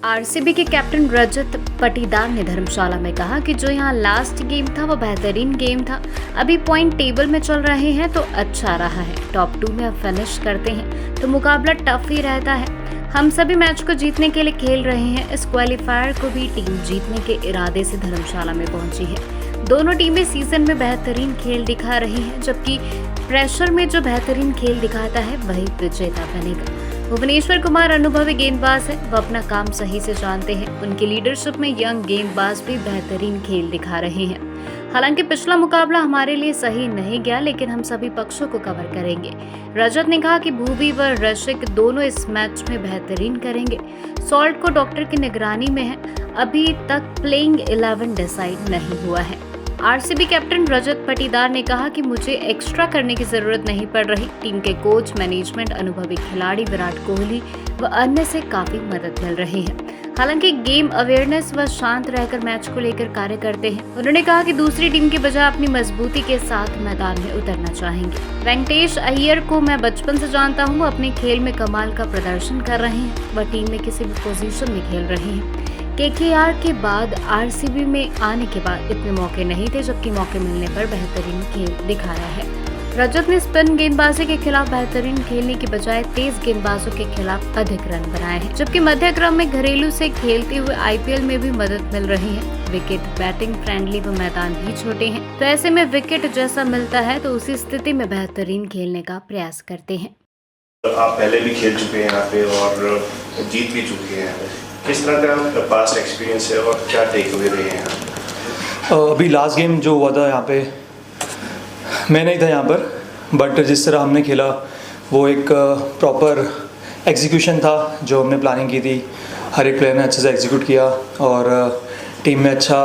RCB के captain Rajat Patidar ने धर्मशाला में कहा कि जो यहाँ लास्ट गेम था वो बेहतरीन गेम था। अभी पॉइंट टेबल में चल रहे हैं तो अच्छा रहा है। टॉप 2 में अब फिनिश करते हैं तो मुकाबला टफ ही रहता है। हम सभी मैच को जीतने के लिए खेल रहे हैं। इस क्वालिफायर को भी टीम जीतने के इरादे से धर्मशाला में पहुंची है। दोनों टीमें सीजन में बेहतरीन खेल दिखा रही हैं, जबकि प्रेशर में जो बेहतरीन खेल दिखाता है वही विजेता बनेगा। भुवनेश्वर कुमार अनुभवी गेंदबाज है, वो अपना काम सही से जानते हैं। उनकी लीडरशिप में यंग गेंदबाज भी बेहतरीन खेल दिखा रहे हैं। हालांकि पिछला मुकाबला हमारे लिए सही नहीं गया, लेकिन हम सभी पक्षों को कवर करेंगे। रजत ने कहा कि भूवी व रशिक दोनों इस मैच में बेहतरीन करेंगे। सॉल्ट को डॉक्टर की निगरानी में है। अभी तक प्लेइंग 11 डिसाइड नहीं हुआ है। आरसीबी कैप्टन रजत पाटीदार ने कहा कि मुझे एक्स्ट्रा करने की जरूरत नहीं पड़ रही। टीम के कोच, मैनेजमेंट, अनुभवी खिलाड़ी विराट कोहली व अन्य से काफी मदद मिल रही है। हालांकि गेम अवेयरनेस व शांत रहकर मैच को लेकर कार्य करते हैं। उन्होंने कहा कि दूसरी टीम की बजाय अपनी मजबूती के साथ मैदान में उतरना चाहेंगे। वेंकटेश अय्यर को मैं बचपन से जानता हूँ, अपने खेल में कमाल का प्रदर्शन कर रहे हैं। वह टीम में किसी भी पोजीशन में खेल रहे हैं। केकेआर के बाद आरसीबी में आने के बाद इतने मौके नहीं थे, जबकि मौके मिलने पर बेहतरीन खेल दिखाया है। रजत ने स्पिन गेंदबाजी के खिलाफ बेहतरीन खेलने की बजाय तेज गेंदबाजों के खिलाफ अधिक रन बनाए हैं, जबकि मध्य क्रम में घरेलू से खेलते हुए आईपीएल में भी मदद मिल रही है। विकेट बैटिंग फ्रेंडली व मैदान भी छोटे हैं, तो ऐसे में विकेट जैसा मिलता है तो उसी स्थिति में बेहतरीन खेलने का प्रयास करते हैं। आप पहले भी खेल चुके हैं यहाँ पे और जीत भी चुके हैं। किस तरह का पास्ट एक्सपीरियंस है और क्या टेक अवे रहे हैं? अभी लास्ट गेम जो हुआ था यहाँ पे, मैं नहीं था यहाँ पर, बट जिस तरह हमने खेला वो एक प्रॉपर एग्जीक्यूशन था। जो हमने प्लानिंग की थी, हर एक प्लेयर ने अच्छे से एग्जीक्यूट किया और टीम में अच्छा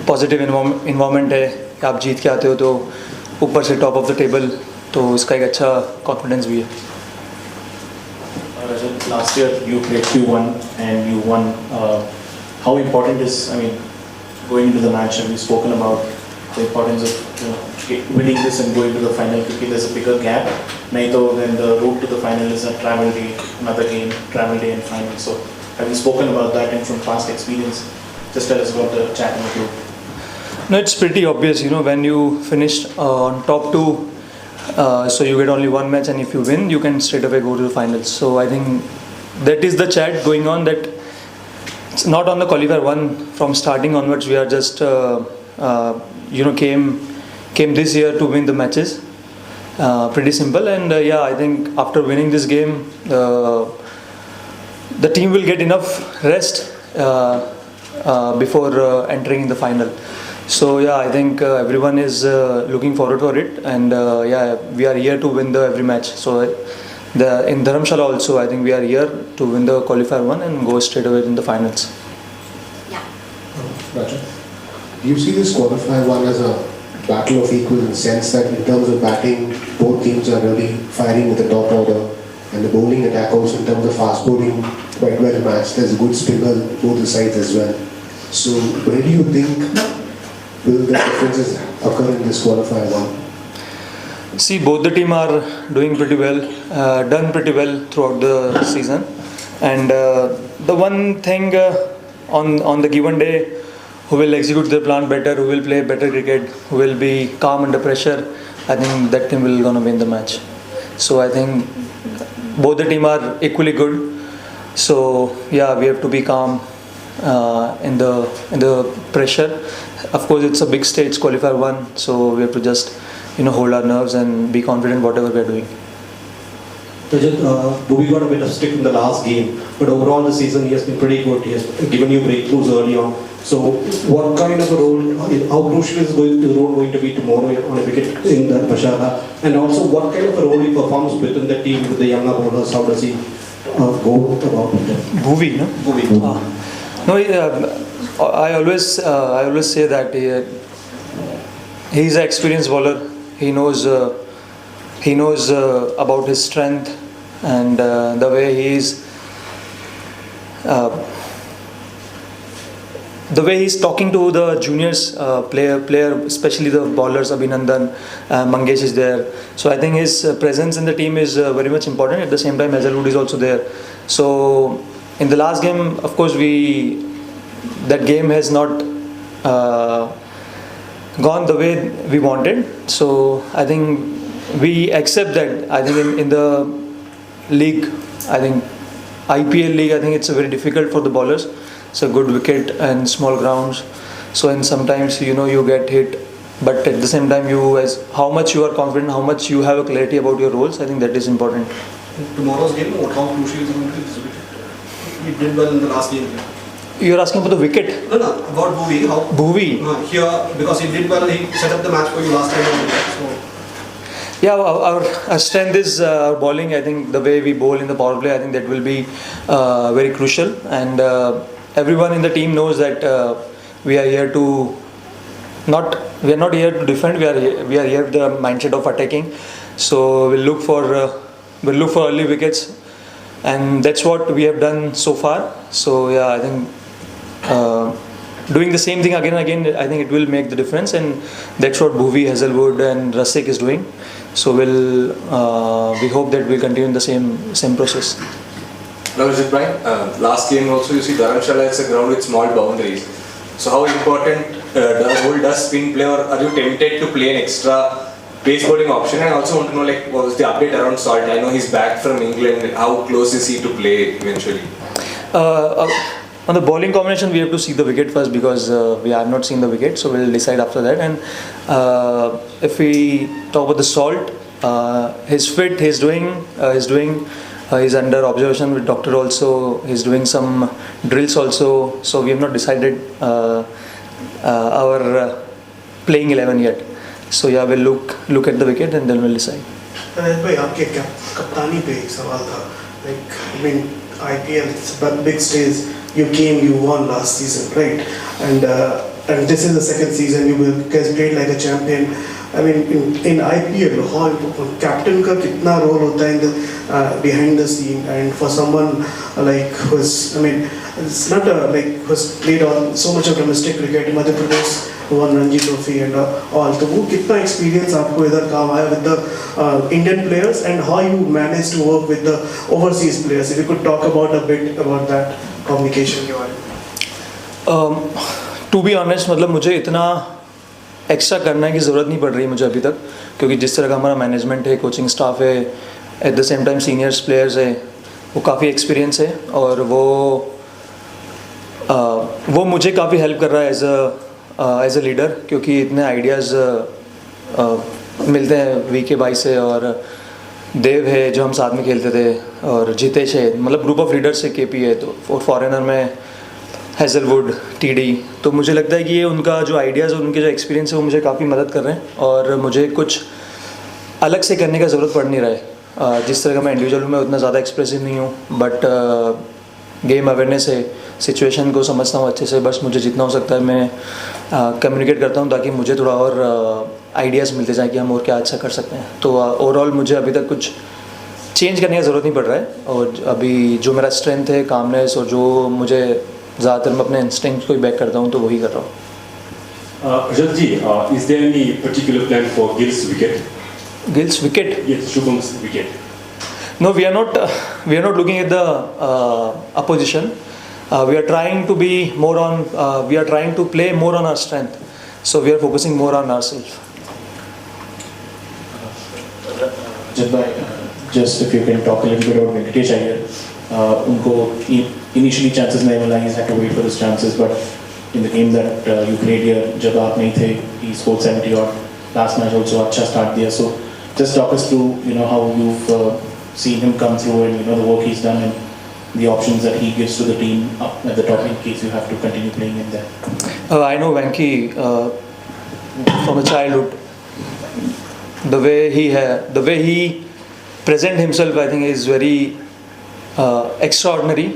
पॉजिटिव इन्वायरमेंट है। आप जीत के आते हो तो ऊपर से टॉप ऑफ द टेबल, तो इसका एक अच्छा कॉन्फिडेंस भी है। Last year you played Q1 and you won. How important is, going into the match, and we've spoken about the importance of winning this and going to the final, because there's a bigger gap. Nahi to then the route to the final is a travel day, another game, travel day and final. So have you spoken about that, and from past experience, just tell us about the chat in the group? No, it's pretty obvious, when you finished on top 2. So you get only one match, and if you win, you can straight away go to the finals. So I think that is the chat going on, that it's not on the qualifier 1. From starting onwards, we are just came this year to win the matches. Pretty simple, and I think after winning this game, the team will get enough rest before entering the final. So I think everyone is looking forward for it, and we are here to win every match. So in Dharamshala also, I think we are here to win the qualifier 1 and go straight away in the finals. Raja, do you see this qualifier 1 as a battle of equals, in the sense that in terms of batting, both teams are really firing at the top order, and the bowling attack also, in terms of fast bowling, quite well matched. There's a good spinner both the sides as well. So where do you think will the differences occur in this qualifier 1? See, both the team are doing pretty well, done pretty well throughout the season, and the one thing on the given day, who will execute their plan better, who will play better cricket, who will be calm under pressure, I think that team will gonna win the match. So I think both the team are equally good. So we have to be calm in the pressure. Of course, it's a big stage, qualifier 1, so we have to just hold our nerves and be confident whatever we are doing. Rajat, Bhuvi got a bit of stick in the last game, but overall the season he has been pretty good. He has given you breakthroughs early on. So what kind of a role, how crucial is the role going to be tomorrow on a wicket in the Dharamshala, and also what kind of a role he performs within the team with the younger bowlers? How does he go about it? Bhuvi, no? Bhuvi. No, I always say that he's an experienced bowler. He knows about his strength, and the way he's talking to the juniors player, especially the bowlers. Abhinandan, Mangesh is there. So I think his presence in the team is very much important. At the same time, Hazelwood is also there. So in the last game, of course, that game has not gone the way we wanted. So I think we accept that. I think in the league, I think IPL league, I think it's very difficult for the bowlers. It's a good wicket and small grounds. So and sometimes you get hit, but at the same time as how much you are confident, how much you have a clarity about your roles. I think that is important. Tomorrow's game, how crucial is going to be this wicket? He did well in the last game. You're asking for the wicket? No, about Bhuvi. How Bhuvi. Here, because he did well, he set up the match for you last time. So. Yeah, our strength is our bowling. I think the way we bowl in the power play, I think that will be very crucial. And everyone in the team knows that we are here to we are not here to defend. We are here with the mindset of attacking. So we'll look for early wickets, and that's what we have done so far. So yeah, I think doing the same thing again and again, I think it will make the difference, and that's what Bhuvi, Hazelwood, and Rasik is doing. So we hope that we'll continue the same process. Now, Rajat bhai, last game also you see Dharamshala is a ground with small boundaries. So how important does spin play, or are you tempted to play an extra pace bowling option? And I also want to know what was the update around Salt? I know he's back from England. How close is he to play eventually? On the bowling combination, we have to see the wicket first, because we have not seen the wicket, so we'll decide after that. And if we talk about the Salt, he's fit. He's under observation with doctor also. He's doing some drills also. So we have not decided our playing 11 yet. So yeah, we'll look at the wicket and then we'll decide. भाई आपके कप्तानी पे एक सवाल था. Like I mean IPL, it's a big stage. You came, you won last season, right? And this is the second season. You guys played like a champion. I mean, in IPL, how captain का कितना role होता है in the behind the scene, and for someone like who's, I mean, it's not who's played on so much of domestic cricket in Madhya Pradesh, won Ranji Trophy and all. तो वो कितना experience आपको इधर काम आया with the Indian players, and how you managed to work with the overseas players? If you could talk about a bit about that communication के बारे में. To be honest, मतलब मुझे इतना एक्स्ट्रा करने की ज़रूरत नहीं पड़ रही मुझे अभी तक, क्योंकि जिस तरह का हमारा मैनेजमेंट है, कोचिंग स्टाफ है, at the same time seniors players है, वो काफ़ी एक्सपीरियंस है, और वो मुझे काफ़ी हेल्प कर रहा है एज अ लीडर, क्योंकि इतने आइडियाज़ मिलते हैं वीके भाई से, और देव है जो हम साथ में खेलते थे, और जितेश है, मतलब ग्रुप ऑफ लीडर्स है, केपी है, तो और फॉरेनर में हैज़लवुड, टीडी. तो मुझे लगता है कि ये उनका जो आइडियाज़ और उनके जो एक्सपीरियंस है वो मुझे काफ़ी मदद कर रहे हैं, और मुझे कुछ अलग से करने का ज़रूरत पड़ नहीं रहा है. जिस तरह का मैं इंडिविजुअल हूँ, मैं उतना ज़्यादा एक्सप्रेसिव नहीं हूँ, बट गेम अवेयरनेस है, सिचुएशन को समझता हूँ अच्छे से. बस मुझे जितना हो सकता है मैं कम्युनिकेट करता हूँ, ताकि मुझे थोड़ा और आइडियाज़ मिलते जाए कि हम और क्या अच्छा कर सकते हैं. तो ओवरऑल मुझे अभी तक कुछ चेंज करने की ज़रूरत नहीं पड़ रहा है, और अभी जो मेरा स्ट्रेंथ है, कामनेस, और जो मुझे ज़्यादातर मैं अपने इंस्टिंक्ट को ही बैक करता हूँ, तो वही कर रहा हूँ. Rajat ji, is there any particular plan for Gill's wicket? Gill's wicket? Yes, Shubham's wicket. No, we are not looking at the opposition. We are trying to be more on. We are trying to play more on our strength. So we are focusing more on ourselves. Just if you can talk a little bit about Venkatesh Iyer. उनको initially chances नहीं मिला, he's had to wait for his chances, but in the game that you played here, जब आप नहीं थे, he scored 70 odd. Last match also अच्छा start दिया. So just talk us through, how you've seen him come through, and the work he's done, and the options that he gives to the team up at the top in case you have to continue playing in there. I know Venky from the childhood. The way he present himself, I think, is very extraordinary.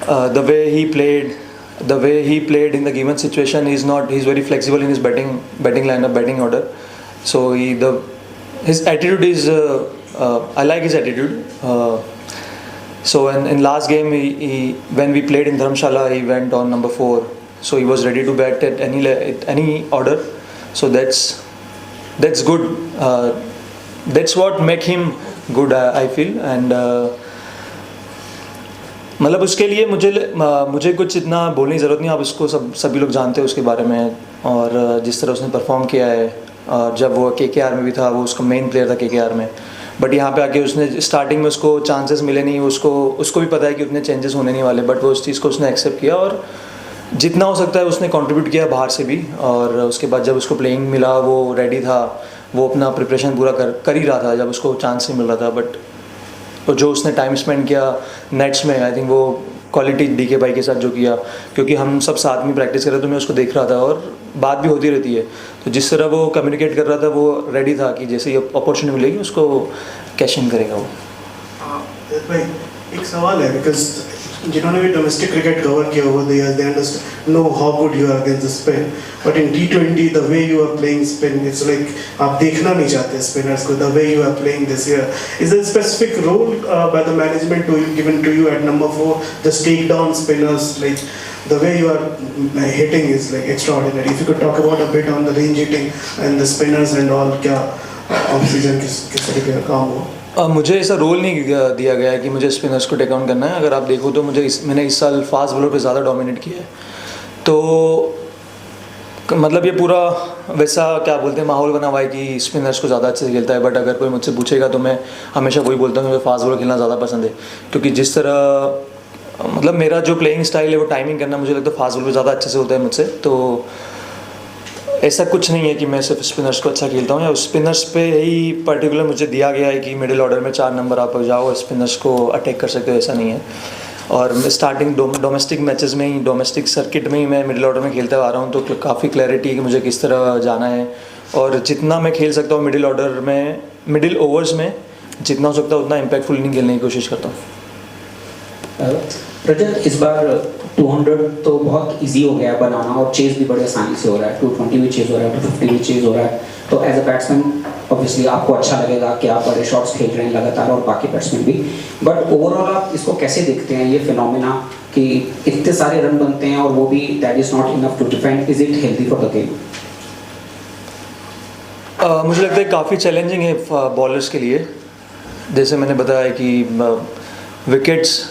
The way he played in the given situation, he's very flexible in his batting lineup, batting order. So his attitude is I like his attitude. So in last game, when we played in Dharamshala, he went on number 4. So he was ready to bat at any order. So that's good. That's what make him good, I feel. And मतलब उसके लिए मुझे कुछ इतना बोलने की ज़रूरत नहीं, आप उसको सभी लोग जानते हैं उसके बारे में, और जिस तरह उसने परफॉर्म किया है, और जब वो KKR में भी था वो उसका मेन प्लेयर था KKR में, बट यहाँ पे आके उसने स्टार्टिंग में उसको चांसेस मिले नहीं, उसको भी पता है कि उतने चेंजेस होने नहीं वाले, बट वो उस चीज़ को उसने एक्सेप्ट किया और जितना हो सकता है उसने कंट्रीब्यूट किया बाहर से भी, और उसके बाद जब उसको प्लेइंग मिला वो रेडी था, वो अपना प्रिपरेशन पूरा कर ही रहा था जब उसको चांस नहीं मिल रहा था, बट तो जो उसने टाइम स्पेंड किया नेट्स में, आई थिंक वो क्वालिटी DK भाई के साथ जो किया, क्योंकि हम सब साथ में प्रैक्टिस कर रहे थे तो मैं उसको देख रहा था और बात भी होती रहती है, तो जिस तरह वो कम्युनिकेट कर रहा था वो रेडी था कि जैसे ही अपॉर्चुनिटी मिलेगी उसको कैश इन करेगा वो। भाई एक सवाल है, बिकॉज जिन्होंने भी डोमेस्टिक क्रिकेट कवर किया over the years, they understand know how good you are against the spin, but in T20 the way you are playing spin, it's like आप देखना नहीं चाहते स्पिनर्स को, the way you are playing this year, is a specific role by the management to given to you at number 4, just take down spinners, like the way you are hitting is like extraordinary. If you could talk about a bit on the range hitting and the spinners and all, क्या off season किस तरीके का काम हुआ? मुझे ऐसा role नहीं दिया गया है कि मुझे स्पिनर्स को टेक डाउन करना है। अगर आप देखो तो मैंने इस साल फास्ट बॉलर पे ज़्यादा डोमिनेट किया है, तो मतलब ये पूरा वैसा क्या बोलते हैं माहौल बना हुआ है कि स्पिनर्स को ज़्यादा अच्छे से खेलता है, बट अगर कोई मुझसे पूछेगा तो मैं हमेशा वही बोलता हूँ कि मुझे फास्ट बॉलर खेलना ज़्यादा पसंद है, क्योंकि जिस तरह मतलब मेरा जो प्लेइंग स्टाइल है वो टाइमिंग करना मुझे लगता है फास्ट बॉलर ज़्यादा अच्छे से होता है मुझसे, तो ऐसा कुछ नहीं है कि मैं सिर्फ स्पिनर्स को अच्छा खेलता हूँ या स्पिनर्स पे ही पर्टिकुलर मुझे दिया गया है कि मिडिल ऑर्डर में 4 नंबर आप जाओ और स्पिनर्स को अटैक कर सकते हो, ऐसा नहीं है। और स्टार्टिंग डोमेस्टिक मैचेस में ही, डोमेस्टिक सर्किट में ही मैं मिडिल ऑर्डर में खेलता आ रहा हूँ, तो काफ़ी क्लैरिटी है कि मुझे किस तरह जाना है, और जितना मैं खेल सकता हूँ मिडिल ऑर्डर में, मिडिल ओवर्स में जितना हो सकता है उतना इम्पैक्टफुल इनिंग खेलने की कोशिश करता हूँ। रजत, इस बार 200 तो बहुत इजी हो गया है बनाना और चेज भी बड़े आसानी से हो रहा है, 220 भी चेज हो रहा है, 250 भी चेज हो रहा है, तो एज अ बैट्समैन ऑब्वियसली आपको अच्छा लगेगा कि आप बड़े शॉट्स खेल रहे हैं लगातार और बाकी बैट्समैन भी, बट ओवरऑल आप इसको कैसे देखते हैं ये फिनोमेना कि इतने सारे रन बनते हैं और वो भी that is not enough to defend, is it healthy for the game? मुझे लगता है काफ़ी चैलेंजिंग है बॉलर्स के लिए, जैसे मैंने बताया कि विकेट्स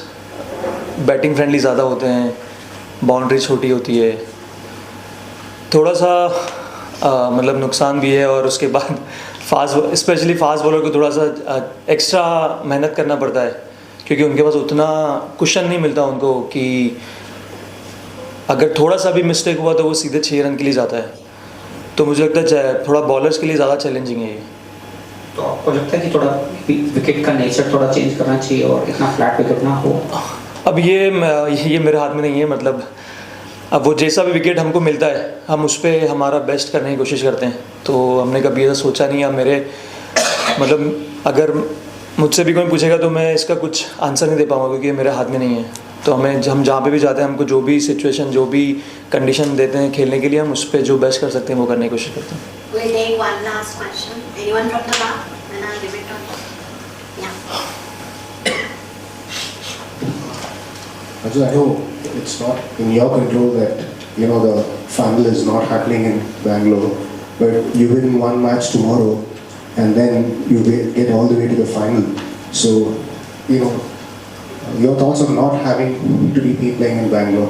बैटिंग फ्रेंडली ज़्यादा होते हैं, बाउंड्री छोटी होती है, थोड़ा सा मतलब नुकसान भी है, और उसके बाद स्पेशली फास्ट बॉलर को थोड़ा सा एक्स्ट्रा मेहनत करना पड़ता है, क्योंकि उनके पास उतना कुशन नहीं मिलता उनको कि अगर थोड़ा सा भी मिस्टेक हुआ तो वो सीधे 6 रन के लिए जाता है, तो मुझे लगता है थोड़ा बॉलर्स के लिए ज़्यादा चैलेंजिंग है ये। तो आपको लगता है कि थोड़ा विकेट का नेचर थोड़ा चेंज करना चाहिए और इतना फ्लैट विकेट ना हो? अब ये मेरे हाथ में नहीं है, मतलब अब वो जैसा भी विकेट हमको मिलता है हम उस पर हमारा बेस्ट करने की कोशिश करते हैं, तो हमने कभी ऐसा सोचा नहीं है। मेरे मतलब अगर मुझसे भी कोई पूछेगा तो मैं इसका कुछ आंसर नहीं दे पाऊँगा, क्योंकि ये मेरे हाथ में नहीं है, तो हम जहाँ पे भी जाते हैं हमको जो भी सिचुएशन, जो भी कंडीशन देते हैं खेलने के लिए, हम उस पर जो बेस्ट कर सकते हैं वो करने की कोशिश करते हैं। We'll take one last question. Anyone from the back? And I'll give it on. Yeah. Raju, I know it's not in your control that the final is not happening in Bangalore, but you win one match tomorrow, and then you get all the way to the final. So, your thoughts on not having to be playing in Bangalore?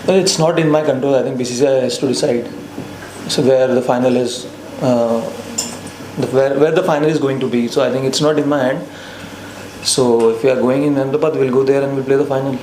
Well, it's not in my control. I think BCCI has to decide. So where the final is, where the final is going to be. So I think it's not in my hand. So if we are going in Ahmedabad, we'll go there and we'll play the final.